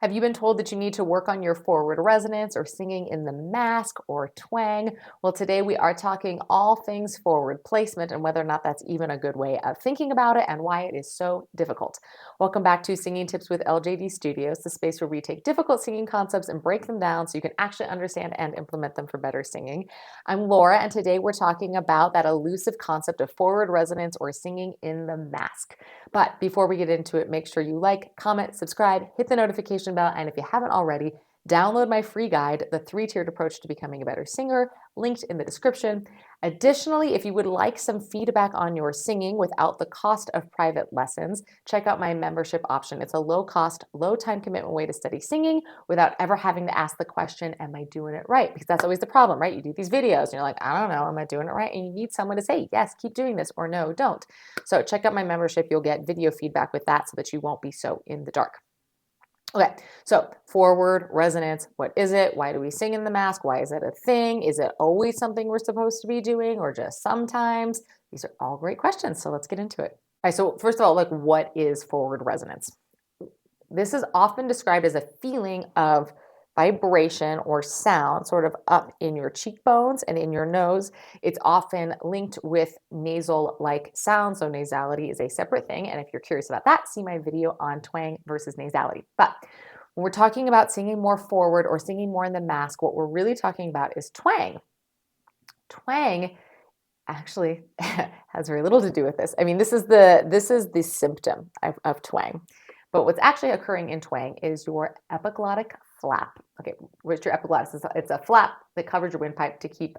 Have you been told that you need to work on your forward resonance or singing in the mask or twang? Well, today we are talking all things forward placement and whether or not that's even a good way of thinking about it and why it is so difficult. Welcome back to Singing Tips with LJD Studios, the space where we take difficult singing concepts and break them down so you can actually understand and implement them for better singing. I'm Laura, and today we're talking about that elusive concept of forward resonance or singing in the mask. But before we get into it, make sure you like, comment, subscribe, hit the notification bell, and if you haven't already, download my free guide, The Three-Tiered Approach to Becoming a Better Singer, linked in the description. Additionally, if you would like some feedback on your singing without the cost of private lessons, check out my membership option. It's a low-cost, low-time commitment way to study singing without ever having to ask the question, am I doing it right? Because that's always the problem, right? You do these videos and you're like, I don't know, am I doing it right? And you need someone to say, yes, keep doing this, or no, don't. So check out my membership. You'll get video feedback with that so that you won't be so in the dark. Okay, so forward resonance, what is it? Why do we sing in the mask? Why is it a thing? Is it always something we're supposed to be doing or just sometimes? These are all great questions, so let's get into it. All right, so first of all, like, what is forward resonance? This is often described as a feeling of vibration or sound sort of up in your cheekbones and in your nose. It's often linked with nasal-like sounds, so nasality is a separate thing. And if you're curious about that, see my video on twang versus nasality. But when we're talking about singing more forward or singing more in the mask, what we're really talking about is twang. Twang actually has very little to do with this. I mean, this is the symptom of twang. But what's actually occurring in twang is your epiglottic flap. Okay, where's your epiglottis? It's a flap that covers your windpipe to keep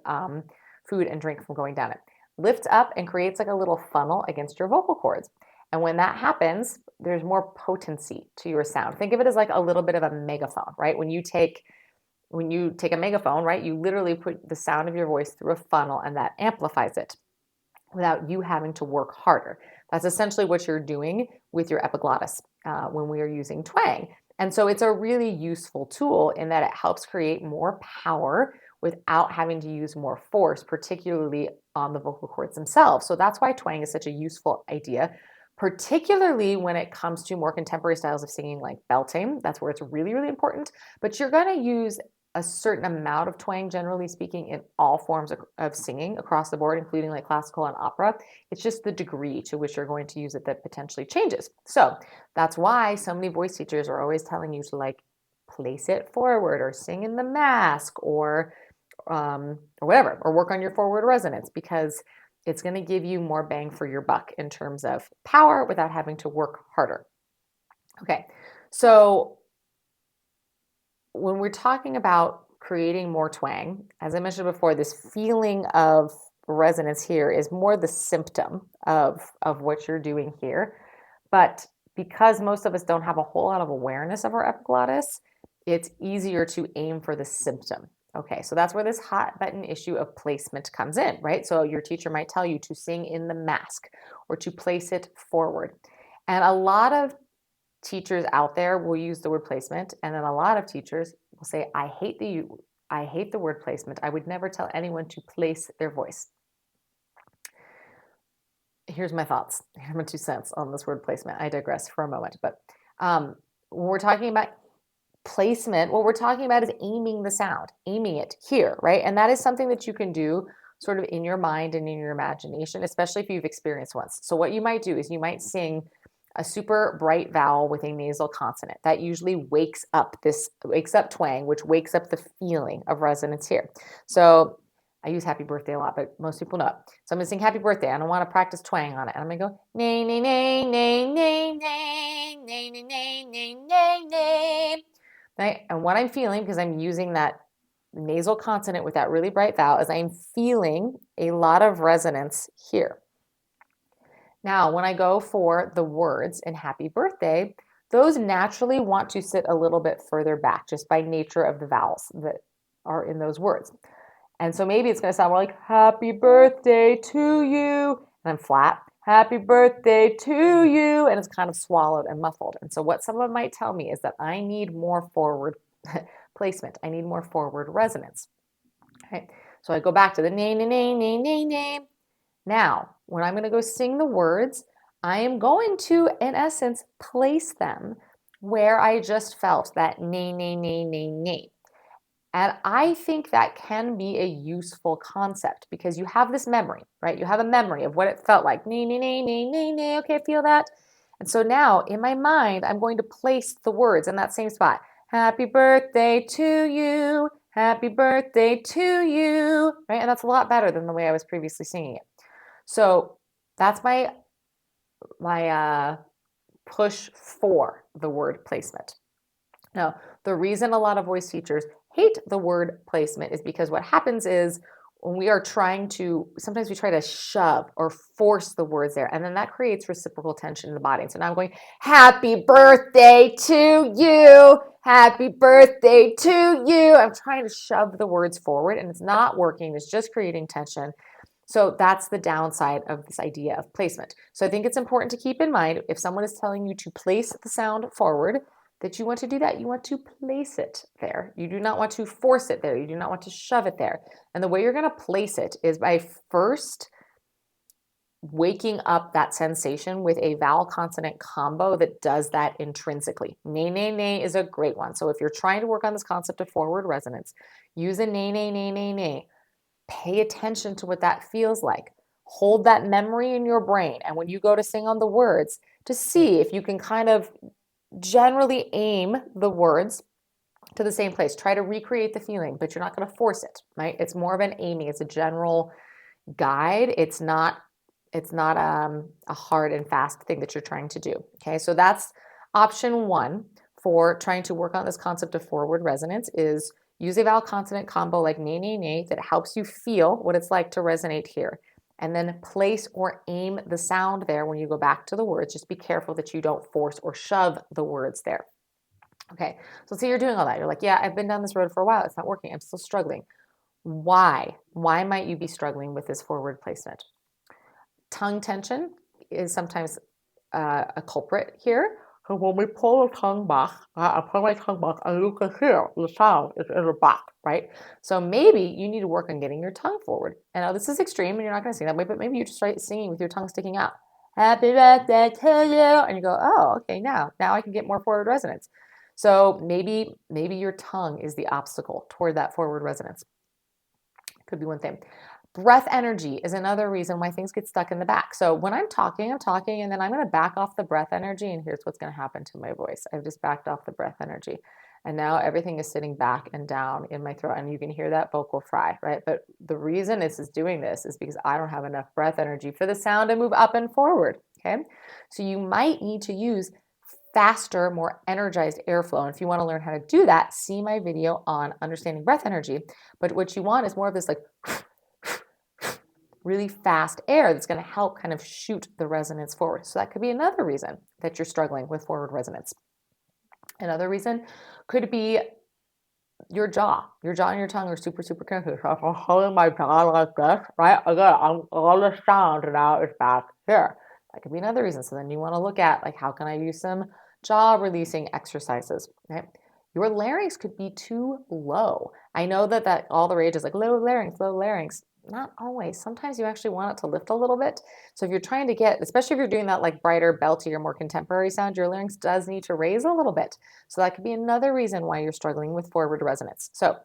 food and drink from going down it. Lifts up and creates like a little funnel against your vocal cords. And when that happens, there's more potency to your sound. Think of it as like a little bit of a megaphone, right? When you take a megaphone, right, you literally put the sound of your voice through a funnel and that amplifies it without you having to work harder. That's essentially what you're doing with your epiglottis when we are using twang. And so it's a really useful tool in that it helps create more power without having to use more force, particularly on the vocal cords themselves. So that's why twang is such a useful idea, particularly when it comes to more contemporary styles of singing like belting. That's where it's really, really important. But you're going to use a certain amount of twang, generally speaking, in all forms of singing across the board, including like classical and opera. It's just the degree to which you're going to use it that potentially changes. So that's why so many voice teachers are always telling you to like place it forward or sing in the mask or whatever, or work on your forward resonance, because it's going to give you more bang for your buck in terms of power without having to work harder. Okay, so when we're talking about creating more twang, as I mentioned before, this feeling of resonance here is more the symptom of what you're doing here. But because most of us don't have a whole lot of awareness of our epiglottis, it's easier to aim for the symptom. Okay, so that's where this hot button issue of placement comes in, right? So your teacher might tell you to sing in the mask or to place it forward. And a lot of teachers out there will use the word placement, and then a lot of teachers will say, I hate the word placement. I would never tell anyone to place their voice. Here's my thoughts. Here's my 2 cents on this word placement. I digress for a moment, but when we're talking about placement, what we're talking about is aiming the sound, aiming it here, right? And that is something that you can do sort of in your mind and in your imagination, especially if you've experienced once. So what you might do is you might sing a super bright vowel with a nasal consonant. That usually wakes up twang, which wakes up the feeling of resonance here. So I use happy birthday a lot, but most people know it. So I'm gonna sing happy birthday. I don't want to practice twang on it. And I'm gonna go nay, nay, nay, nay, nay, nay, nay, nay, nay, nay, nay, nay. Right? And what I'm feeling, because I'm using that nasal consonant with that really bright vowel, is I'm feeling a lot of resonance here. Now, when I go for the words in happy birthday, those naturally want to sit a little bit further back just by nature of the vowels that are in those words. And so maybe it's going to sound more like happy birthday to you, and I'm flat, happy birthday to you, and it's kind of swallowed and muffled. And so what someone might tell me is that I need more forward placement. I need more forward resonance. Okay. So I go back to the nay, nay, nay, nay, nay, nay. Now, when I'm going to go sing the words, I am going to, in essence, place them where I just felt that nay, nay, nay, nay, nay. And I think that can be a useful concept because you have this memory, right? You have a memory of what it felt like. Nay, nay, nay, nay, nay, nay. Okay, I feel that. And so now in my mind, I'm going to place the words in that same spot. Happy birthday to you. Happy birthday to you. Right? And that's a lot better than the way I was previously singing it. So that's my push for the word placement. Now, the reason a lot of voice teachers hate the word placement is because what happens is when we are trying to, sometimes we try to shove or force the words there, and then that creates reciprocal tension in the body. And so now I'm going, happy birthday to you, happy birthday to you. I'm trying to shove the words forward, and it's not working. It's just creating tension. So that's the downside of this idea of placement. So I think it's important to keep in mind if someone is telling you to place the sound forward, that you want to do that. You want to place it there. You do not want to force it there. You do not want to shove it there. And the way you're going to place it is by first waking up that sensation with a vowel consonant combo that does that intrinsically. Nay, nay, nay is a great one. So if you're trying to work on this concept of forward resonance, use a nay, nay, nay, nay, nay. Pay attention to what that feels like. Hold that memory in your brain. And when you go to sing on the words, to see if you can kind of generally aim the words to the same place. Try to recreate the feeling, but you're not going to force it, right? It's more of an aiming. It's a general guide. It's not a hard and fast thing that you're trying to do. Okay, so that's option one for trying to work on this concept of forward resonance is use a vowel consonant combo like nay, nay, nay that helps you feel what it's like to resonate here. And then place or aim the sound there when you go back to the words. Just be careful that you don't force or shove the words there. Okay, so let's say you're doing all that. You're like, yeah, I've been down this road for a while. It's not working. I'm still struggling. Why? Why might you be struggling with this forward placement? Tongue tension is sometimes a culprit here. So when we pull the tongue back, I pull my tongue back, and you can hear the sound is in the back, right? So maybe you need to work on getting your tongue forward. And now this is extreme, and you're not going to sing that way, but maybe you just start singing with your tongue sticking out. Happy birthday to you, and you go, oh, okay, now I can get more forward resonance. So maybe your tongue is the obstacle toward that forward resonance. Could be one thing. Breath energy is another reason why things get stuck in the back. So when I'm talking, and then I'm going to back off the breath energy, and here's what's going to happen to my voice. I've just backed off the breath energy, and now everything is sitting back and down in my throat, and you can hear that vocal fry, right? But the reason this is doing this is because I don't have enough breath energy for the sound to move up and forward, okay? So you might need to use faster, more energized airflow. And if you want to learn how to do that, see my video on understanding breath energy. But what you want is more of this like really fast air that's going to help kind of shoot the resonance forward. So that could be another reason that you're struggling with forward resonance. Another reason could be your jaw. Your jaw and your tongue are super, super connected. So if I'm holding my jaw like this, right? Again, all the sound now is back here. That could be another reason. So then you want to look at like, how can I use some jaw releasing exercises, right? Your larynx could be too low. I know that all the rage is like low larynx, low larynx. Not always. Sometimes you actually want it to lift a little bit. So if you're trying to get, especially if you're doing that like brighter, belty, or more contemporary sound, your larynx does need to raise a little bit. So that could be another reason why you're struggling with forward resonance. So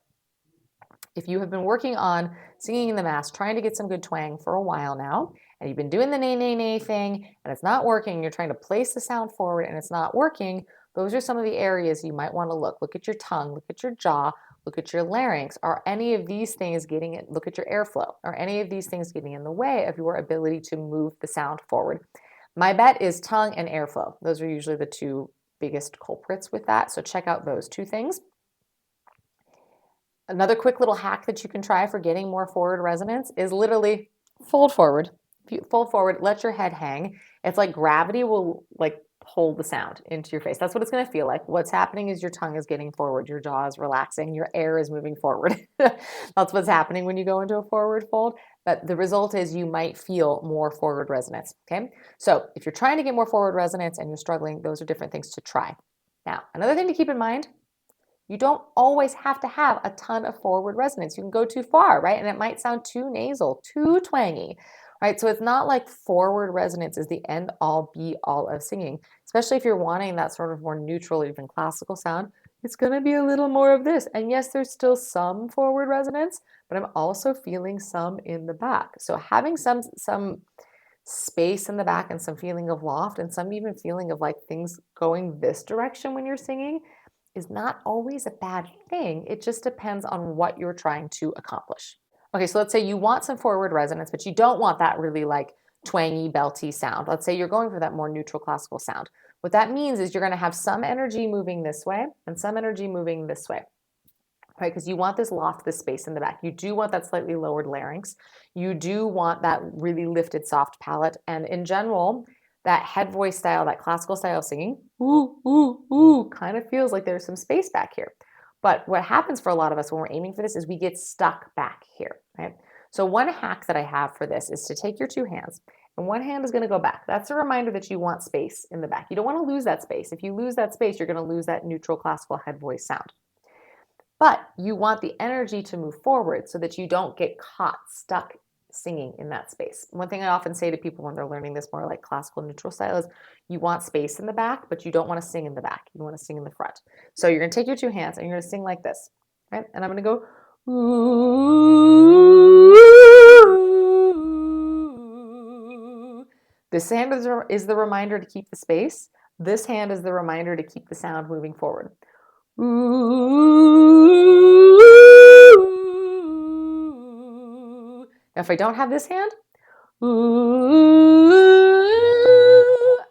if you have been working on singing in the mass, trying to get some good twang for a while now, and you've been doing the nay, nay, nay thing, and it's not working, you're trying to place the sound forward and it's not working, those are some of the areas you might want to look. Look at your tongue, look at your jaw, look at your larynx. Are any of these things getting it? Look at your airflow. Are any of these things getting in the way of your ability to move the sound forward? My bet is tongue and airflow. Those are usually the two biggest culprits with that. So check out those two things. Another quick little hack that you can try for getting more forward resonance is literally fold forward. If you fold forward, let your head hang. It's like gravity will like hold the sound into your face. That's what it's going to feel like. What's happening is your tongue is getting forward, your jaw is relaxing, your air is moving forward. That's what's happening when you go into a forward fold. But the result is you might feel more forward resonance. Okay. So if you're trying to get more forward resonance and you're struggling, those are different things to try. Now, another thing to keep in mind, you don't always have to have a ton of forward resonance. You can go too far, right? And it might sound too nasal, too twangy. right? So it's not like forward resonance is the end all be all of singing, especially if you're wanting that sort of more neutral or even classical sound. It's going to be a little more of this. And yes, there's still some forward resonance, but I'm also feeling some in the back. So having some space in the back and some feeling of loft and some even feeling of like things going this direction when you're singing is not always a bad thing. It just depends on what you're trying to accomplish. Okay, so let's say you want some forward resonance, but you don't want that really like twangy, belty sound. Let's say you're going for that more neutral classical sound. What that means is you're going to have some energy moving this way and some energy moving this way, right? Because you want this loft, this space in the back. You do want that slightly lowered larynx. You do want that really lifted soft palate. And in general, that head voice style, that classical style of singing, ooh, ooh, ooh, kind of feels like there's some space back here. But what happens for a lot of us when we're aiming for this is we get stuck back here, right? So one hack that I have for this is to take your two hands and one hand is going to go back. That's a reminder that you want space in the back. You don't want to lose that space. If you lose that space, you're going to lose that neutral classical head voice sound. But you want the energy to move forward so that you don't get caught stuck singing in that space. One thing I often say to people when they're learning this more like classical neutral style is you want space in the back, but you don't want to sing in the back. You want to sing in the front. So you're going to take your two hands and you're going to sing like this, right? And I'm going to go, ooh. This hand is the reminder to keep the space. This hand is the reminder to keep the sound moving forward. Ooh. Now, if I don't have this hand, ooh,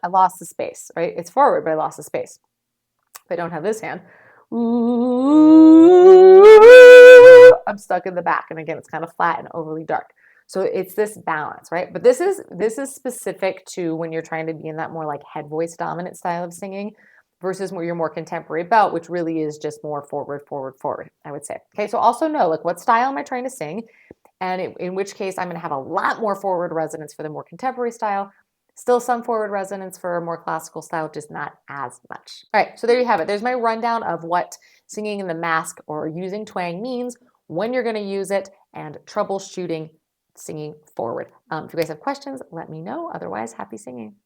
I lost the space, right? It's forward, but I lost the space. If I don't have this hand, ooh, I'm stuck in the back. And again, it's kind of flat and overly dark. So it's this balance, right? But this is specific to when you're trying to be in that more like head voice dominant style of singing versus your more contemporary belt, which really is just more forward, forward, forward, I would say. Okay, so also know like what style am I trying to sing? And in which case I'm going to have a lot more forward resonance for the more contemporary style, still some forward resonance for a more classical style, just not as much. All right, so there you have it. There's my rundown of what singing in the mask or using twang means, when you're going to use it, and troubleshooting singing forward. If you guys have questions, let me know. Otherwise, happy singing.